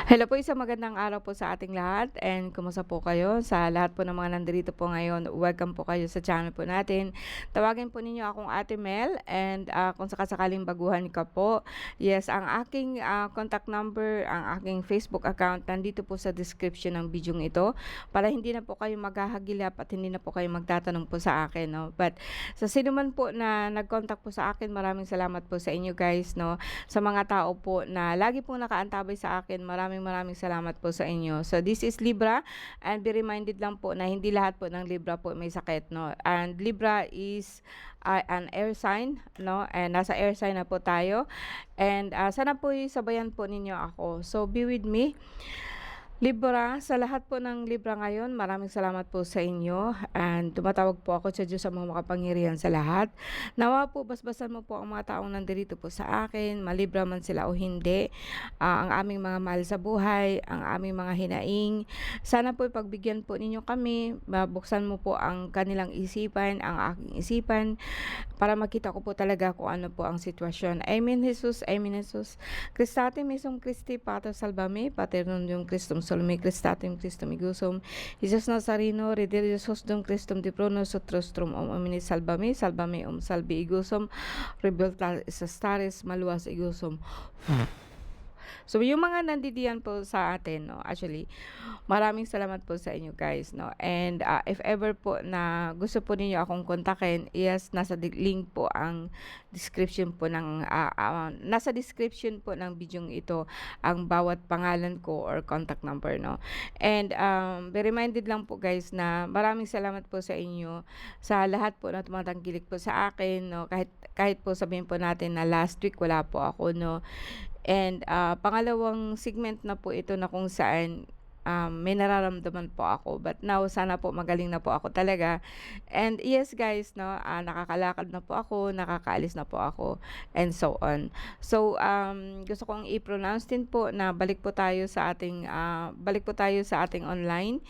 Hello po, isang magandang araw po sa ating lahat and kumusta po kayo? Sa lahat po ng mga nandito po ngayon, welcome po kayo sa channel po natin. Tawagin po ninyo akong Ate Mel and kung sakasakaling baguhan ka po, yes, ang aking contact number, ang aking Facebook account, nandito po sa description ng video ito para hindi na po kayo maghahagilap at hindi na po kayo magtatanong po sa akin, no? But sa sino man po na nag-contact po sa akin, maraming salamat po sa inyo guys, no? Sa mga tao po na lagi pong nakaantabay sa akin, maraming salamat po sa inyo. So this is Libra and be reminded lang po na hindi lahat po ng Libra po may sakit, no? And Libra is an air sign, no? And nasa air sign na po tayo. And sana po sabayan po ninyo ako. So be with me. Libra, sa lahat po ng Libra ngayon, maraming salamat po sa inyo and tumatawag po ako sa Diyos sa mga makapangyarihan sa lahat. Nawa po, basbasan mo po ang mga taong nandito po sa akin, malibra man sila o hindi, ang aming mga mahal sa buhay, ang aming mga hinaing. Sana po ipagbigyan po ninyo kami, mabuksan mo po ang kanilang isipan, ang aking isipan, para makita ko po talaga kung ano po ang sitwasyon. Amen, Jesus, Amen, Jesus. Christate misum Christi, Pater Salvame, Pater Nundium Christum Solome Christatem Christum Igusum, Jesus Nazareno, Reder Jesus Dum Christum de Prono Sotrostrum Omini Salvame, Salvame Salvi Igusum, Rebelta Staris Maluas Igusum. So, yung mga nandidiyan po sa atin, no, actually, maraming salamat po sa inyo guys, no. And if ever po na gusto po niyo akong kontakin, yes, nasa link po ang description po ng nasa description po ng video ito ang bawat pangalan ko or contact number, no. And be reminded lang po guys na maraming salamat po sa inyo sa lahat po na tumatangkilik po sa akin, no. Kahit po sabihin po natin na last week wala po ako, no. And pangalawang segment na po ito na kung saan may nararamdaman po ako. But now, sana po magaling na po ako talaga. And yes guys, no, nakakalakad na po ako, nakakaalis na po ako, and so on. So, gusto kong i-pronounce din po na balik po tayo sa ating online.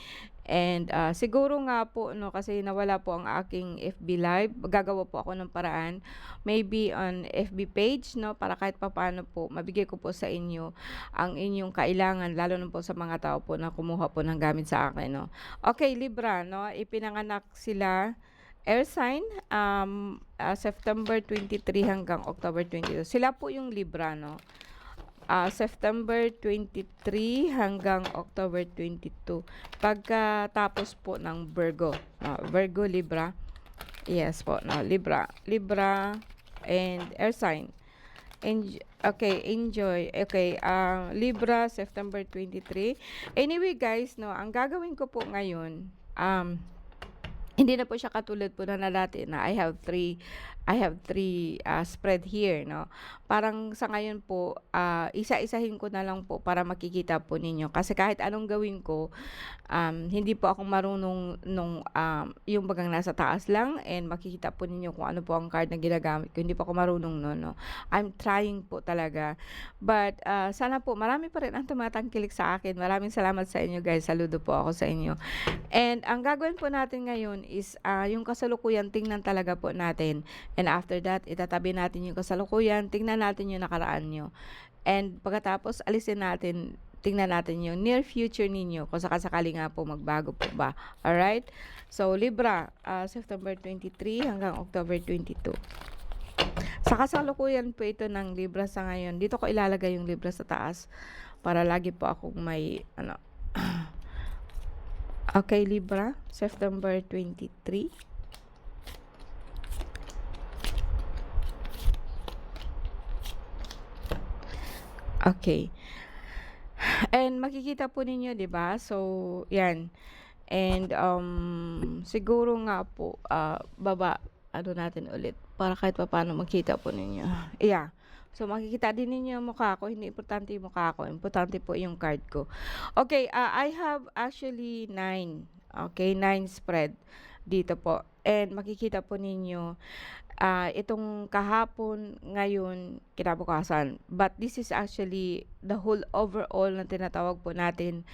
And siguro nga po, no, kasi nawala po ang aking FB live, gagawa po ako ng paraan, maybe on FB page, no, para kahit papaano po mabigay ko po sa inyo ang inyong kailangan, lalo na po sa mga tao po na kumuha po ng gamit sa akin, no. Okay, Libra, no, ipinanganak sila air sign September 23 hanggang October 22. Sila po yung Libra, no. September 23 hanggang October 22. Pagkatapos po ng Virgo. Virgo, Libra. Yes po, no, Libra. Libra and air sign. Okay, enjoy. Okay, Libra, September 23. Anyway guys, no, ang gagawin ko po ngayon, hindi na po siya katulad po na dati na I have three spread here, no. Parang sa ngayon po, isa-isahin ko na lang po para makikita po ninyo. Kasi kahit anong gawin ko, hindi po ako marunong nung yung bagang nasa taas lang and makikita po ninyo kung ano po ang card na ginagamit ko. Hindi po ako marunong no. I'm trying po talaga. But sana po marami pa rin ang tumatangkilik sa akin. Maraming salamat sa inyo guys. Saludo po ako sa inyo. And ang gagawin po natin ngayon is yung kasalukuyan, tingnan talaga po natin. And after that, itatabi natin yung kasalukuyan, tingnan natin yung nakaraan nyo. And pagkatapos, tingnan natin yung near future ninyo, kung sakasakali nga po magbago po ba. Alright? So, Libra, September 23 hanggang October 22. Sa kasalukuyan po ito ng Libra sa ngayon, dito ko ilalagay yung Libra sa taas para lagi po akong may, okay, Libra, September 23. Okay. And makikita po ninyo, 'di ba? So, 'yan. And siguro nga po baba ano natin ulit para kahit papaano makita po ninyo. Yeah. So makikita din ninyo yung mukha ko, hindi importante yung mukha ko, importante po yung card ko. Okay, I have actually 9. Okay, 9 spread dito po. And makikita po ninyo itong kahapon, ngayon, kinabukasan. But this is actually the whole overall na tinatawag po natin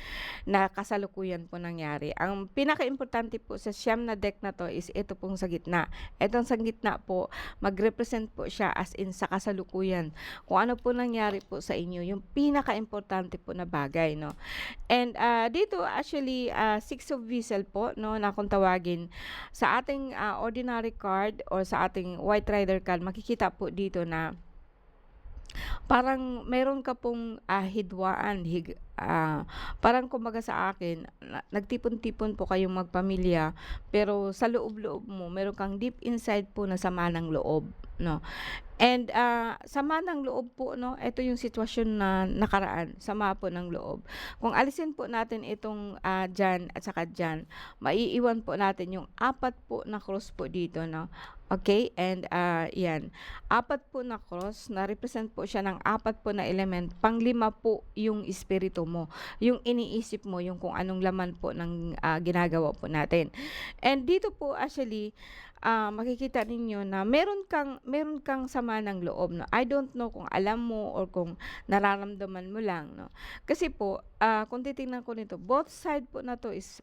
na kasalukuyan po nangyari. Ang pinakaimportante po sa siyam na deck na 'to is ito pong sa gitna. Itong sa gitna po, mag-represent po siya as in sa kasalukuyan. Kung ano po nangyari po sa inyo, yung pinakaimportante po na bagay, 'no. And, dito actually, Six of Whistle po, 'no, na kung tawagin. Sa ating, ordinary card or sa ating White Rider card, makikita po dito na parang meron ka pong, hidwaan, parang kumbaga sa akin nagtipon-tipon po kayong magpamilya, pero sa loob-loob mo meron kang deep inside po na sama ng loob, 'no. And, sama ng loob po, 'no, ito yung sitwasyon na nakaraan, sama po ng loob. Kung alisin po natin itong, diyan at saka diyan, maiiwan po natin yung apat po na cross po dito, 'no. Okay, and, 'yan. Apat po na cross, na-represent po siya ng apat po na element, panglima po yung espiritu mo, yung iniisip mo, yung kung anong laman po ng, ginagawa po natin. And dito po actually, makikita ninyo na meron kang sama ng loob, 'no. I don't know kung alam mo or kung nararamdaman mo lang, 'no. Kasi po, kung titingnan ko nito, both side po na 'to is,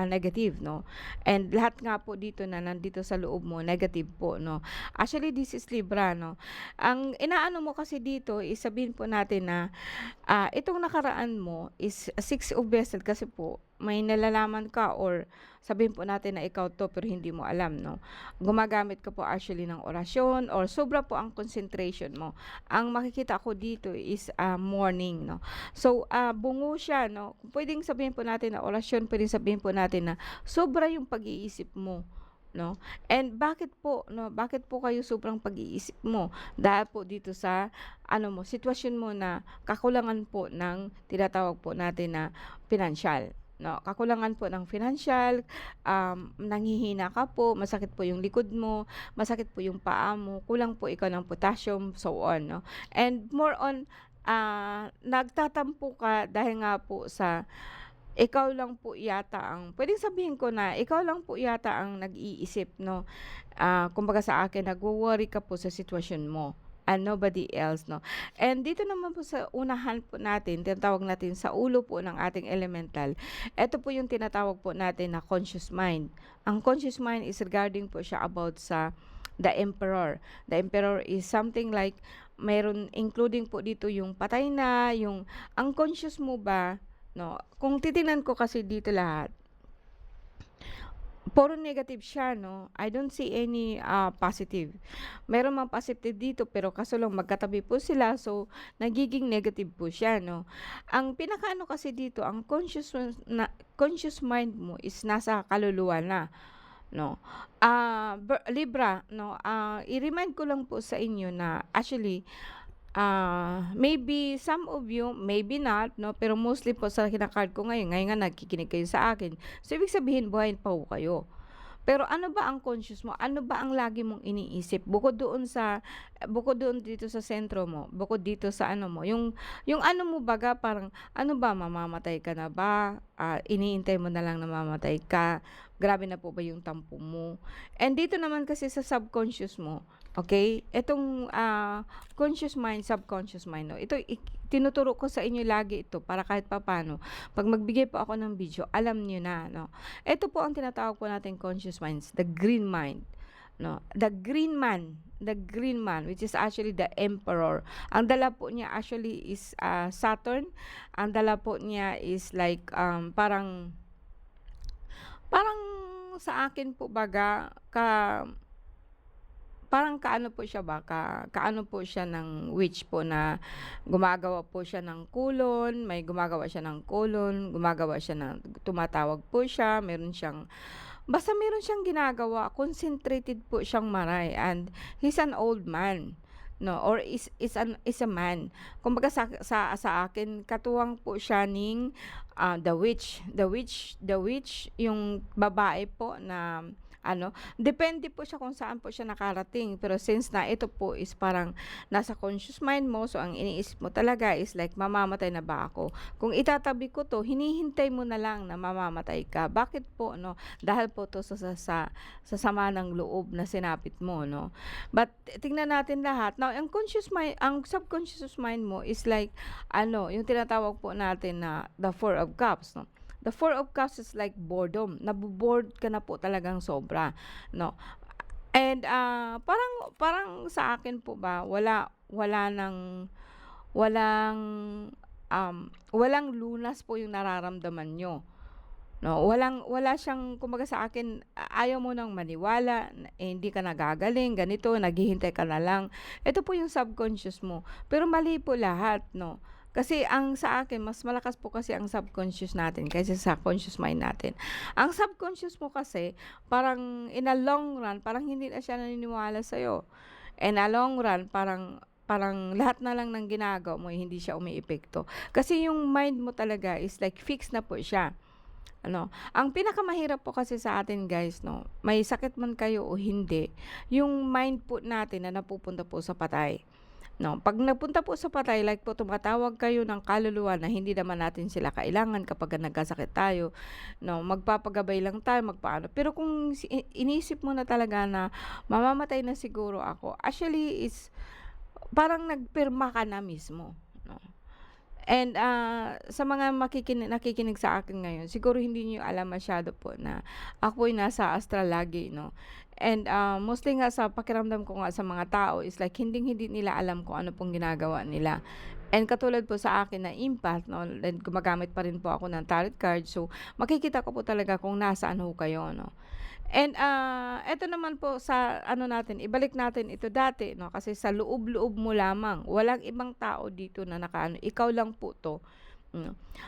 negative, 'no. And lahat nga po dito na nandito sa loob mo negative po, 'no. Actually, this is Libra, 'no. Ang inaano mo kasi dito is sabihin po natin na, itong nakaraan mo is Six of Vessel kasi po may nalalaman ka or sabihin po natin na ikaw 'to pero hindi mo alam, 'no. Gumagamit ka po actually ng orasyon or sobra po ang concentration mo. Ang makikita ko dito is, mourning, 'no. So, bungo siya, 'no. Puwedeng sabihin po natin na orasyon, puwedeng sabihin po natin na sobra yung pag-iisip mo, 'no. And bakit po, 'no, bakit po kayo sobrang pag-iisip mo? Dahil po dito sa ano mo, sitwasyon mo na kakulangan po ng tinatawag po natin na pinansiyal, 'no. Kakulangan po ng financial, nanghihina ka po, masakit po yung likod mo, masakit po yung paa mo, kulang po ikaw ng potassium, so on, 'no. And more on, nagtatampo ka dahil nga po sa ikaw lang po yata ang puwedeng sabihin ko na ikaw lang po yata ang nag-iisip, 'no. Kumbaga sa akin nagwo-worry ka po sa sitwasyon mo and nobody else, 'no. And dito naman po sa unahan po natin, tinatawag natin sa ulo po ng ating elemental, eto po yung tinatawag po natin na conscious mind. Ang conscious mind is regarding po siya about sa the emperor. The emperor is something like meron including po dito yung patay na, yung ang conscious mo ba, 'no, kung titingnan ko kasi dito lahat, puro negative siya, 'no. I don't see any, positive. Meron mang positive dito pero kaso lang magkatabi po sila so nagiging negative po siya, 'no. Ang pinakaano kasi dito ang conscious mind mo is nasa kaluluwa na, 'no. Libra, 'no, i-remind ko lang po sa inyo na actually, maybe some of you, maybe not, 'no, pero mostly po sa kina-card ko ngayon nga nakikinig kayo sa akin. So, ibig sabihin buhay pa po kayo. Pero ano ba ang conscious mo? Ano ba ang lagi mong iniisip? Bukod doon dito sa sentro mo, bukod dito sa ano mo, yung ano mo baga parang ano ba, mamamatay ka na ba? Iniintay mo na lang na mamamatay ka? Grabe na po ba yung tampo mo? And dito naman kasi sa subconscious mo, okay? Itong, conscious mind, subconscious mind, 'no, ito tinuturo ko sa inyo lagi ito para kahit papaano 'pag magbigay po ako ng video alam niyo na, 'no. Ito po ang tinatawag po nating conscious minds, the green mind, 'no. The green man which is actually the emperor. Ang dala po niya actually is, Saturn. Ang dala po niya is like, parang parang sa akin po baga parang kaano po siya ba, kaano po siya ng witch po na gumagawa po siya ng kulon, may gumagawa siya ng kulon, gumagawa siya ng tumatawag po siya, basta meron siyang ginagawa, concentrated po siyang maray and he's an old man, 'no, or is a man. Kumbaga sa akin katuwang po siya the witch yung babae po na ano, depende po siya kung saan po siya nakarating. Pero since na ito po is parang nasa conscious mind mo, so ang iniisip mo talaga is like, mamamatay na ba ako? Kung itatabi ko 'to, hinihintay mo na lang na mamamatay ka. Bakit po 'no? Dahil po 'to sa sama ng loob na sinapit mo 'no. But tingnan natin lahat. Now, ang subconscious mind mo is like ano, yung tinatawag po natin na the Four of Cups 'no. The Four of Cups is like boredom. Nabo-bored ka na po talagang sobra 'no. And, parang parang sa akin po ba wala wala ng walang, walang lunas po yung nararamdaman niyo. No, wala siyang kumbaga sa akin ayaw mo ng maniwala na, hindi ka nagagaling ganito, naghihintay ka na lang. Ito po yung subconscious mo, pero mali po lahat 'no. Kasi ang sa akin mas malakas po kasi ang subconscious natin kaysa sa conscious mind natin. Ang subconscious mo kasi parang in a long run parang hindi na siya naniniwala sa'yo. In a long run parang parang lahat na lang ng ginagawa mo hindi siya umiepekto. Kasi yung mind mo talaga is like fixed na po siya. Ano, ang pinakamahirap po kasi sa atin guys 'no, may sakit man kayo o hindi, yung mind po natin na napupunta po sa patay, 'no. 'Pag napunta po sa patay like po tumatawag kayo ng kaluluwa na hindi naman natin sila kailangan kapagka nagkasakit tayo, 'no, magpapagabay lang tayo, magpaano. Pero kung inisip mo na talaga na mamamatay na siguro ako, actually is parang nagpirma ka na mismo, 'no. And, sa mga nakikinig sa akin ngayon, siguro hindi niyo alam masyado po na ako'y nasa astral lagi 'no. And, mostly nga sa pakiramdam ko nga sa mga tao is like hinding-hindi nila alam kung ano pong ginagawa nila. And katulad po sa akin na empath 'no, and gumagamit pa rin po ako ng tarot card, so makikita ko po talaga kung nasaan ho kayo 'no. And, eto naman po sa ano natin, ibalik natin ito dati 'no, kasi sa loob-loob mo lamang, walang ibang tao dito na nakaano, ikaw lang po 'to,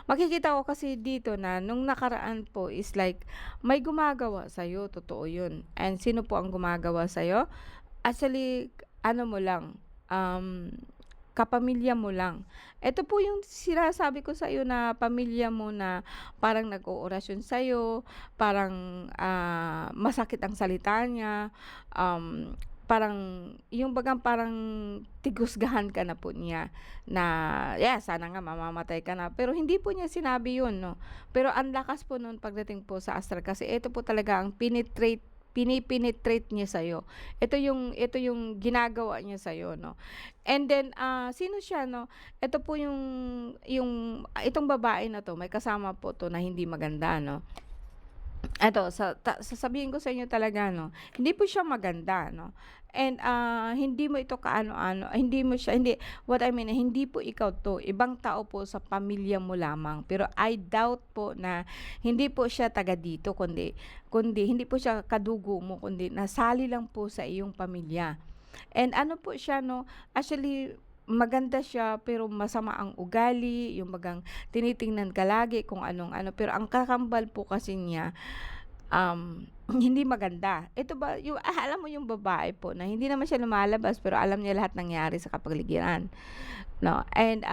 makikita ko kasi dito na nung nakaraan po is like may gumagawa sa'yo, totoo 'yun. And sino po ang gumagawa sa'yo? Actually, ano mo lang, kapamilya mo lang. Ito po yung sinasabi ko sa iyo na pamilya mo na parang nag-oorasyon sa'yo, parang, masakit ang salita niya, parang yung bagang parang tigusgahan ka na po niya na, "Yeah, sana nga mamamatay ka na." Pero hindi po niya sinabi yun 'no. Pero ang lakas po nun pagdating po sa astral kasi ito po talaga ang pinipenetrate niya sa'yo. Ito yung ginagawa niya sa'yo 'no. And then, sino siya 'no, ito po itong babae na 'to may kasama po 'to na hindi maganda 'no. Eto sasabihin ko sa inyo talaga 'no, hindi po siya maganda 'no. And, hindi mo ito kaano-ano, hindi mo siya hindi what I mean, hindi po ikaw 'to, ibang tao po sa pamilya mo lamang. Pero I doubt po na hindi po siya taga dito kundi hindi po siya kadugo mo kundi nasali lang po sa iyong pamilya. And ano po siya 'no, actually maganda siya pero masama ang ugali, yung bagang tinitingnan ka lagi kung anong ano, pero ang kakambal po kasi niya, hindi maganda. Ito ba yung alam mo yung babae po na hindi naman siya lumalabas pero alam niya lahat nangyari sa kapaligiran, 'no. And,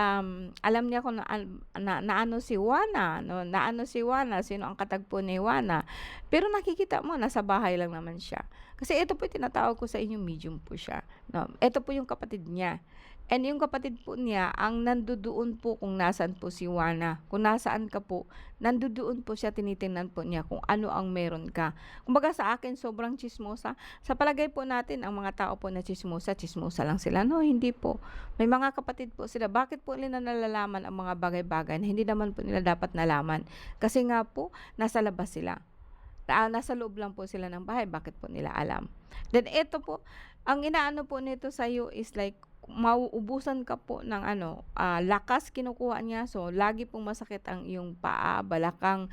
alam niya kung naano si Juana 'no, naano si Juana, sino ang katagpo ni Juana. Pero nakikita mo nasa bahay lang naman siya. Kasi ito po yung tinatawag ko sa inyo medium po siya, 'no. Ito po yung kapatid niya. And yung kapatid po niya ang nandodoon po kung nasaan po si Juana. Kung nasaan ka po, nandodoon po siya, tinitingnan po niya kung ano ang meron ka. Kumbaga sa akin sobrang tsismosa. Sa palagay po natin ang mga tao po na tsismosa, tsismosa lang sila. No, hindi po. May mga kapatid po sila. Bakit po nila nalalaman ang mga bagay-bagay na hindi naman po nila dapat nalaman? Kasi nga po, nasa labas sila. Nasa loob lang po sila ng bahay, bakit po nila alam? Then ito po, ang inaano po nito sa'yo is like mauubusan ka po ng ano, lakas kinukuha niya. So, lagi pong masakit ang iyong paa, balakang,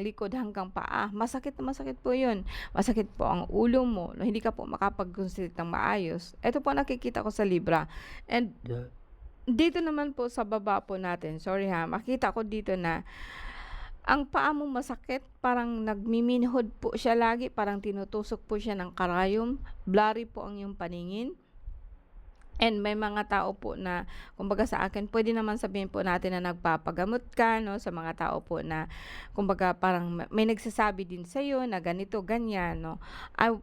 likod hanggang paa. Masakit na masakit po 'yun. Masakit po ang ulo mo, no, hindi ka po makapag-concentrate ng maayos. Ito po nakikita ko sa Libra. And dito naman po sa baba po natin, sorry ha, makita ko dito na ang paa mo masakit, parang nagmiminhod po siya lagi, parang tinutusok po siya ng karayom, blurry po ang iyong paningin. And may mga tao po na kumbaga sa akin puwede naman sabihin po natin na nagpapagamot ka 'no, sa mga tao po na kumbaga parang may nagsasabi din sa'yo na ganito, ganyan 'no.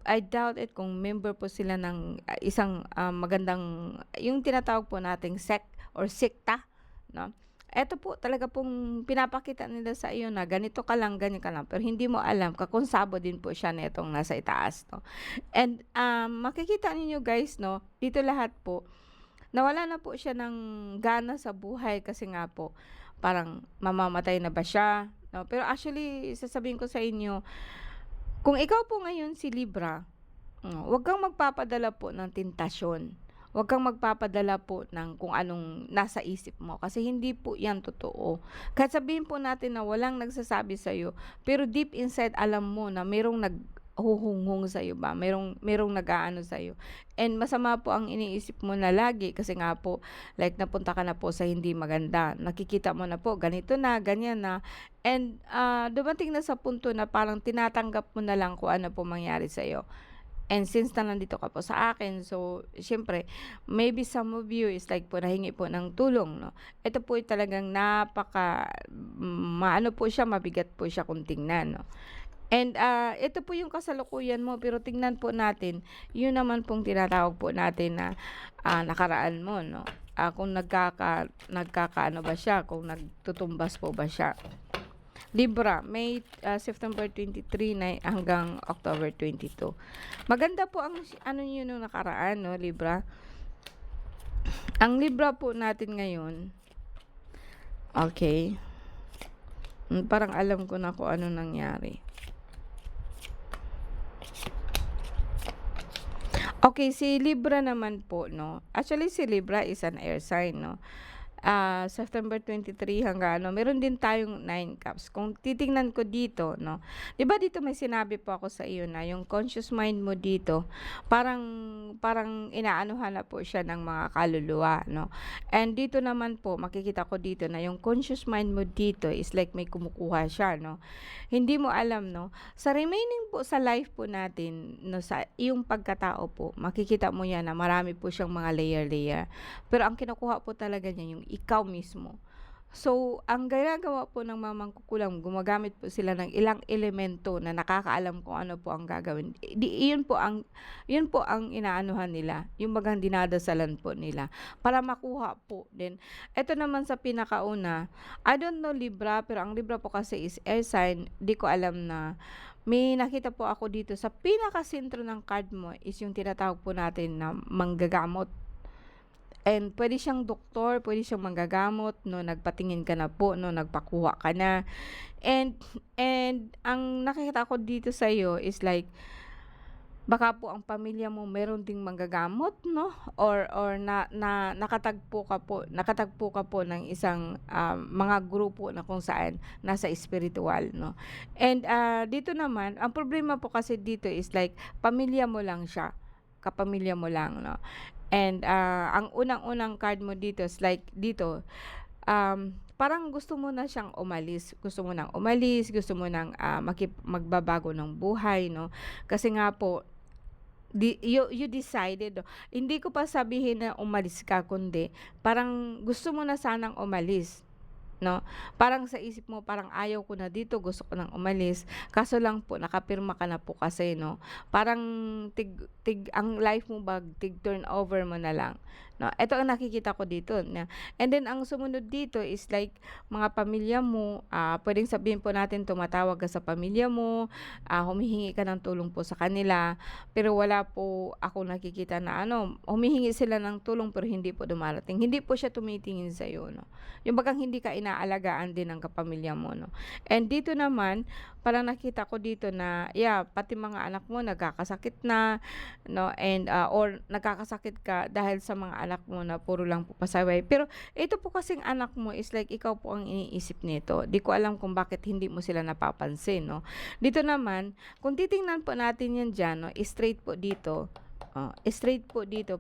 I doubt it kung member po sila ng, isang, magandang yung tinatawag po nating sect or sekta 'no. Eto po talaga pong pinapakita nila sa iyo na ganito ka lang, ganyan ka lang, pero hindi mo alam kakonsabo din po siya nitong nasa itaas 'no. And, makikita ninyo guys 'no, dito lahat po, nawala na po siya ng gana sa buhay kasi nga po parang mamamatay na ba siya 'no. Pero actually sasabihin ko sa inyo, kung ikaw po ngayon si Libra, 'wag kang magpapadala po ng tentasyon. Huwag kang magpapadala po ng kung anong nasa isip mo kasi hindi po 'yan totoo. Kahit sabihin po natin na walang nagsasabi sa'yo, pero deep inside alam mo na merong naghuhunghung sa'yo ba, merong nag-aano sa'yo. And masama po ang iniisip mo na lagi kasi nga po like napunta ka na po sa hindi maganda. Nakikita mo na po ganito na, ganyan na. And, dumating na sa punto na parang tinatanggap mo na lang kung ano po mangyari sa'yo. And since na nandito ka po sa akin, so siyempre maybe some of you is like po nahingi po ng tulong 'no. Ito po ay talagang maano po siya, mabigat po siya kung tingnan 'no. And, ito po yung kasalukuyan mo pero tingnan po natin, yun naman pong tinatawag po natin na, nakaraan mo 'no. Kung nagkakaano ba siya, kung nagtutumbas po ba siya. Libra, September 23 na hanggang October 22. Maganda po ang ano niyo nung nakaraan 'no, Libra. Ang Libra po natin ngayon, okay. Parang alam ko na kung ano nangyari. Okay, si Libra naman po 'no, actually si Libra is an air sign 'no. September 23 hanggang ano, meron din tayong 9 cups. Kung titingnan ko dito 'no, 'di ba dito may sinabi po ako sa iyo na yung conscious mind mo dito, parang parang inaanuhan na po siya ng mga kaluluwa 'no. And dito naman po makikita ko dito na yung conscious mind mo dito is like may kumukuha siya 'no. Hindi mo alam 'no, sa remaining po sa life po natin 'no, sa iyong pagkatao po, makikita mo 'yan na marami po siyang mga layer-layer. Pero ang kinukuha po talaga niya yung ikaw mismo. So, ang ginagawa po ng mga mangkukulam, gumagamit po sila ng ilang elemento na nakakaalam kung ano po ang gagawin. Yun po ang inaanuhan nila, yung bagang dinadasalan po nila para makuha po din. Ito naman sa pinakauna, I don't know Libra, pero ang Libra po kasi is air sign, di ko alam na may nakita po ako dito sa pinakasentro ng card mo is yung tinatawag po natin na manggagamot. And puwede siyang doktor, puwede siyang manggagamot 'no, nagpatingin ka na po 'no, nagpakuha ka na. And ang nakikita ko dito sa'yo is like, baka po ang pamilya mo meron ding manggagamot 'no, or nakatagpo ka po ng isang, mga grupo na kung saan nasa espirituwal 'no. And, dito naman ang problema po kasi dito is like pamilya mo lang siya, kapamilya mo lang 'no. And, ang unang-unang card mo dito is like dito, parang gusto mo na siyang umalis, gusto mo ng umalis, gusto mo ng, magbabago ng buhay 'no. Kasi nga po you decided 'no, hindi ko pa sabihin na umalis ka kundi parang gusto mo na sanang umalis 'no. Parang sa isip mo parang ayaw ko na dito, gusto ko ng umalis, kaso lang po nakapirma ka na po kasi 'no. Parang tig tig ang life mo ba tig-turnover mo na lang 'no. Ito ang nakikita ko dito na and then ang sumunod dito is like mga pamilya mo, puwedeng sabihin po natin tumatawag ka sa pamilya mo, humihingi ka ng tulong po sa kanila, pero wala po akong nakikita na ano, humihingi sila ng tulong pero hindi po dumarating. Hindi po siya tumitingin sa'yo 'no. Yung bagang hindi ka inaalagaan din ng kapamilya mo 'no. And dito naman, parang nakita ko dito na pati mga anak mo nagkakasakit na 'no, and, or nagkakasakit ka dahil sa mga anak mo na puro lang po pasaway. Pero ito po kasing anak mo is like ikaw po ang iniisip nito. 'Di ko alam kung bakit hindi mo sila napapansin 'no. Dito naman, kung titingnan po natin 'yan diyan 'no, straight po dito,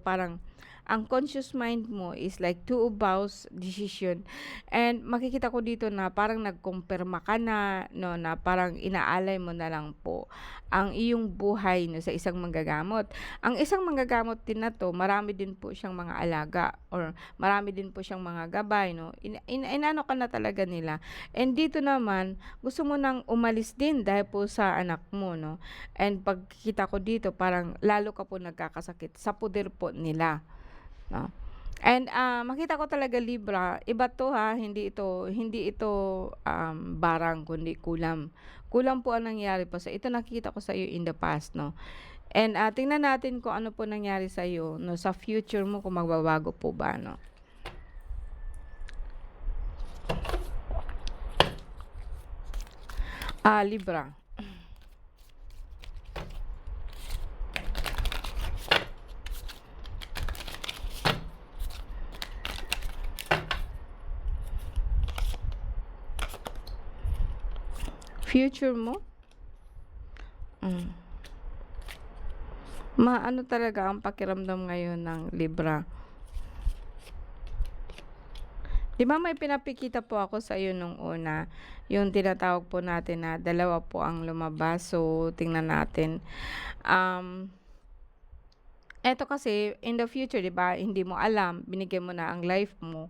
parang ang conscious mind mo is like two vows decision, and makikita ko dito na parang nagkumpirma ka na, 'no, na parang inaalay mo na lang po ang iyong buhay, 'no, sa isang manggagamot. Ang isang manggagamot din na 'to, marami din po siyang mga alaga or marami din po siyang mga gabay, 'no, inano ka na talaga nila. And dito naman, gusto mo nang umalis din dahil po sa anak mo, 'no, and pagkikita ko dito parang lalo ka po nagkakasakit sa puder po nila, 'no. And, makita ko talaga Libra, iba 'to ha, hindi ito, barang kundi kulam. Kulam po ang nangyari po ito nakita ko sa iyo in the past, 'no. And, tingnan natin kung ano po nangyari sa iyo, 'no, sa future mo kung magbabago po ba, 'no. Libra. Future mo? Hmm. Maano talaga ang pakiramdam ngayon ng Libra. 'Di ba may pinapikita po ako sa iyo nung una, yung tinatawag po natin na dalawa po ang lumabas. So, tingnan natin. Um, Eto kasi in the future 'di ba, hindi mo alam, binigyan mo na ang life mo.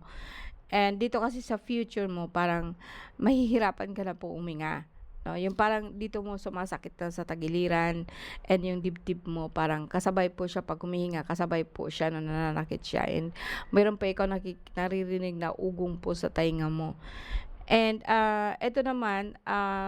And dito kasi sa future mo parang mahihirapan ka na po huminga, 'no, yung parang dito mo sumasakit na sa tagiliran, and yung dibdib mo parang kasabay po siya 'pag humihinga, kasabay po siya, 'no, nananakit siya, and mayro'n pa ikaw naririnig na ugong po sa tainga mo. And, eto naman,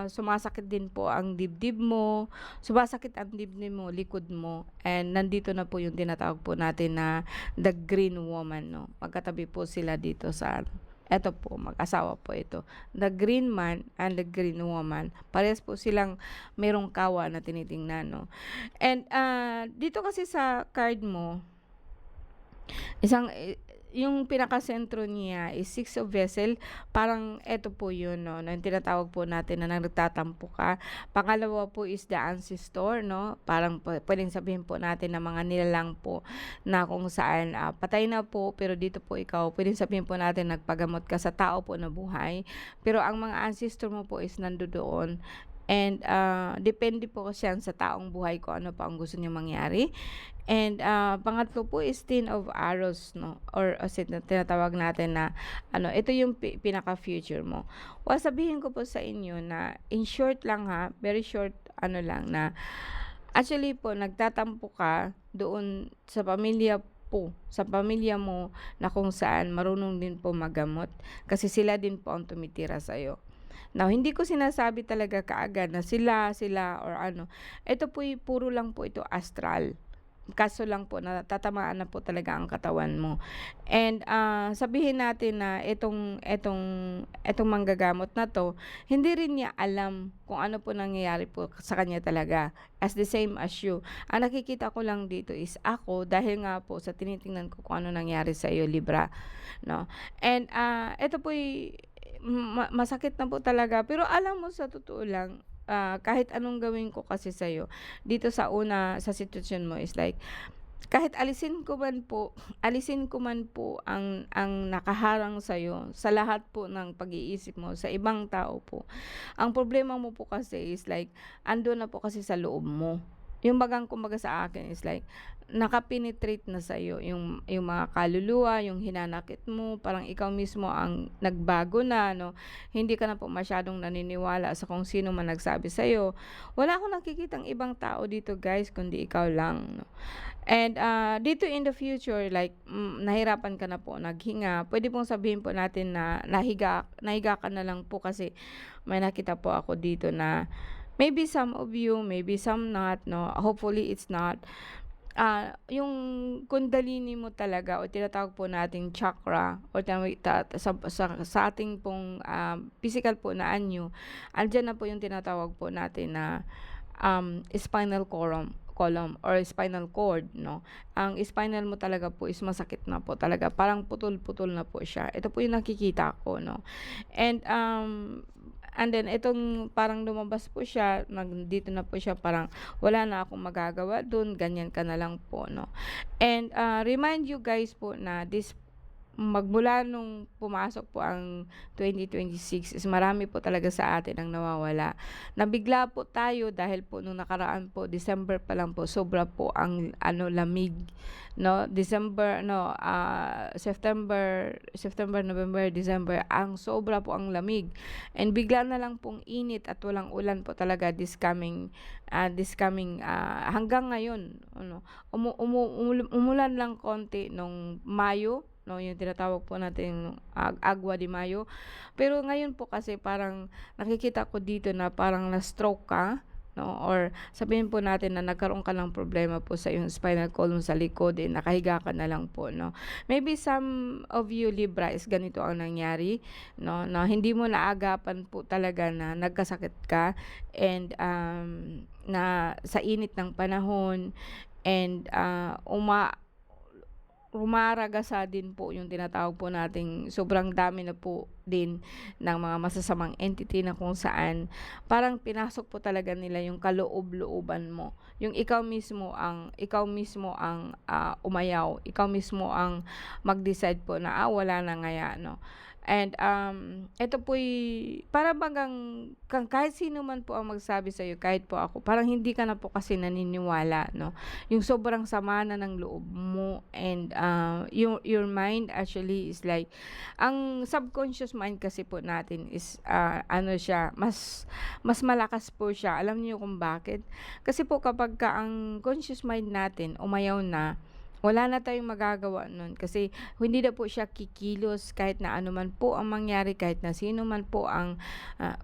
sumasakit din po ang dibdib mo, sumasakit ang dibdib mo, likod mo, and nandito na po yung tinatawag po natin na the green woman, 'no. Magkatabi po sila dito sa eto po, mag-asawa po ito. The green man and the green woman, parehas po silang merong kawa na tinitingnan, 'no. And, dito kasi sa card mo, isang yung pinakasentro niya is Six of Vessel, parang eto po yun, 'no, na yung tinatawag po natin na nagtatampo ka. Pangalawa po is the ancestor, 'no, parang puwedeng sabihin po natin na mga nilalang po na kung saan, patay na po pero dito po ikaw puwedeng sabihin po natin nagpagamot ka sa tao po na buhay, pero ang mga ancestor mo po is nandodoon. And, depende po kasi yan sa taong buhay kung ano pa ang gusto niyang mangyari. And, pangatlo po is Ten of Arrows, 'no, or as in tinatawag natin na ano, ito yung pinaka-future mo. Well, sabihin ko po sa inyo na in short lang ha, very short ano lang na actually po nagtatampo ka doon sa pamilya mo na kung saan marunong din po maggamot kasi sila din po ang tumitira sa'yo. Now, hindi ko sinasabi talaga kaagad na sila or ano, ito po'y puro lang po ito astral. Kaso lang po natatamaan na po talaga ang katawan mo. And, sabihin natin na itong manggagamot na 'to, hindi rin niya alam kung ano po nangyayari po sa kanya talaga, as the same as you. Ang nakikita ko lang dito is ako, dahil nga po sa tinitingnan ko kung ano nangyari sa iyo Libra, 'no. And, ito po'y masakit na po talaga, pero alam mo sa totoo lang, kahit anong gawin ko kasi sa'yo, dito sa sitwasyon mo is like, kahit alisin ko man po ang nakaharang sa'yo, sa lahat po ng pag-iisip mo, sa ibang tao po. Ang problema mo po kasi is like, andun na po kasi sa loob mo. Yung kumbaga sa akin is like, naka-penetrate na sa'yo yung mga kaluluwa, yung hinanakit mo, parang ikaw mismo ang nagbago na, 'no. Hindi ka na po masyadong naniniwala sa kung sino man nagsabi sa'yo. Wala akong nakikitang ibang tao dito guys kundi ikaw lang, 'no. And, dito in the future like, nahirapan ka na po naghinga, puwede pong sabihin po natin na nahiga ka na lang po kasi may nakita po ako dito na maybe some of you, maybe some not, 'no, hopefully it's not. Yung kundalini mo talaga o tinatawag po nating chakra o sa ating pong, physical po na anyo, andiyan na po yung tinatawag po natin na, spinal column or spinal cord, 'no. Ang spinal mo talaga po is masakit na po talaga, parang putol-putol na po siya. Ito po yung nakikita ko, 'no. And, and then itong parang lumabas po siya, dito na po siya, parang wala na akong magagawa dun, ganyan ka na lang po 'no. And, remind you guys po na magmula nung pumasok po ang 2026 is marami po talaga sa atin ang nawawala. Nabigla po tayo dahil po nung nakaraan po, December pa lang po, sobra po ang lamig, 'no. September, November, December, ang sobra po ang lamig. And bigla na lang pong init at walang ulan po talaga hanggang ngayon ano, umulan lang konti nung Mayo, 'no, yung tinatawag po nating Agua de Mayo. Pero ngayon po kasi parang nakikita ko dito na parang na-stroke ka, 'no, or sabihin po natin na nagkaroon ka ng problema po sa iyong spinal column sa likod, nakahiga ka na lang po, 'no. Maybe some of you Libra is ganito ang nangyari, 'no, na hindi mo naagapan po talaga na nagkasakit ka, and, na sa init ng panahon, and, rumaragasa din po yung tinatawag po nating sobrang dami na po din ng mga masasamang entity na kung saan parang pinasok po talaga nila yung kaloob-looban mo. Yung ikaw mismo ang umayaw, ikaw mismo ang mag-decide po na wala na ngaya, no. And, ito po'y para bagang kahit sino man po ang magsabi sa iyo, kahit po ako, parang hindi ka na po kasi naniniwala, 'no. Yung sobrang sama na ng loob mo, and, your mind actually is like, ang subconscious mind kasi po natin is, ano siya, mas malakas po siya. Alam niyo kung bakit? Kasi po kapagka ang conscious mind natin umayaw na, wala na tayong magagawa nun, kasi hindi na po siya kikilos kahit na ano man po ang mangyari, kahit na sino man po ang,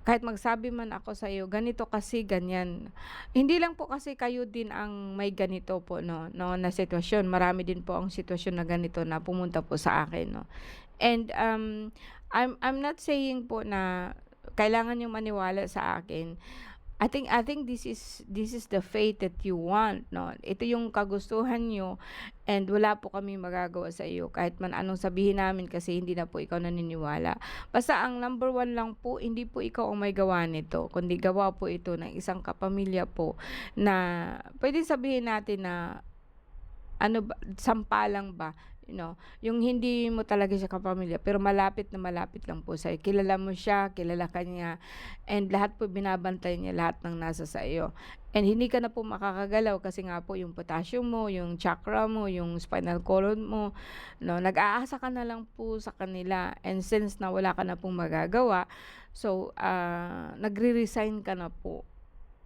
kahit magsabi man ako sa iyo, ganito kasi, ganyan. Hindi lang po kasi kayo din ang may ganito po, 'no, na sitwasyon. Marami din po ang sitwasyon na ganito na pumunta po sa akin, 'no. And, I'm not saying po na kailangan niyong maniwala sa akin. I think this is the fate that you want, 'no. Ito yung kagustuhan niyo, and wala po kaming magagawa sa iyo kahit man anong sabihin namin, kasi hindi na po ikaw naniniwala. Basta ang number one lang po, hindi po ikaw ang may gawa nito, kundi gawa po ito ng isang kapamilya po, na puwedeng sabihin natin na ano ba, sampalang ba, yung hindi mo talaga siya kapamilya, pero malapit na malapit lang po sa'yo. Kilala mo siya, kilala ka niya, and lahat po binabantay niya, lahat ng nasa sa iyo. And hindi ka na po makakagalaw kasi nga po yung potassium mo, yung chakra mo, yung spinal column mo, 'no, nag-aasa ka na lang po sa kanila. And since na wala ka na pong magagawa, so, nagre-resign ka na po,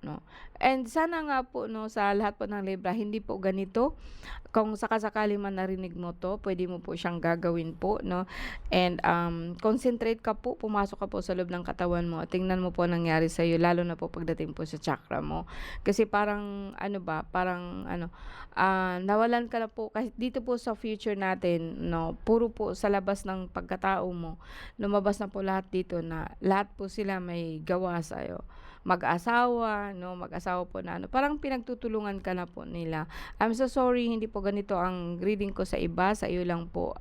'no. And sana nga po, 'no, sa lahat po ng Libra, hindi po ganito. Kung saka-sakali man narinig mo 'to, puwede mo po siyang gagawin po, 'no. And, concentrate ka po, pumasok ka po sa loob ng katawan mo at tingnan mo po ang nangyari sa'yo, lalo na po pagdating po sa chakra mo. Kasi parang ano ba, parang ano, nawalan ka na po kahit dito po sa future natin, 'no, puro po sa labas ng pagkatao mo, lumabas na po lahat dito na lahat po sila may gawa sa'yo. Mag-asawa, 'no, mag-asawa po na ano, parang pinagtutulungan ka na po nila. I'm so sorry, hindi po ganito ang reading ko sa iba, sa iyo lang po,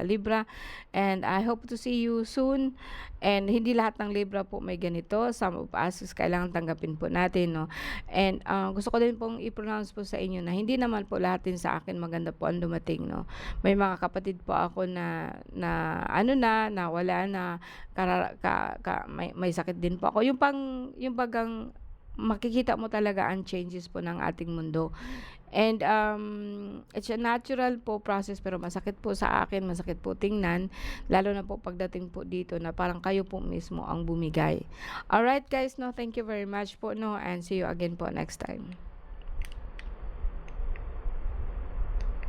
Libra. And I hope to see you soon. And hindi lahat ng Libra po may ganito. Some of us is kailangan tanggapin po natin, 'no. And, gusto ko din pong i-pronounce po sa inyo na hindi naman po lahat din sa akin maganda po ang dumating, 'no. May mga kapatid po ako na na ano na, nawala na, may sakit din po ako. Yung bagang makikita mo talaga ang changes po ng ating mundo. And, it's a natural po process, pero masakit po sa akin, masakit po tingnan, lalo na po pagdating po dito na parang kayo po mismo ang bumigay. Alright guys, 'no, thank you very much po, 'no, and see you again po next time.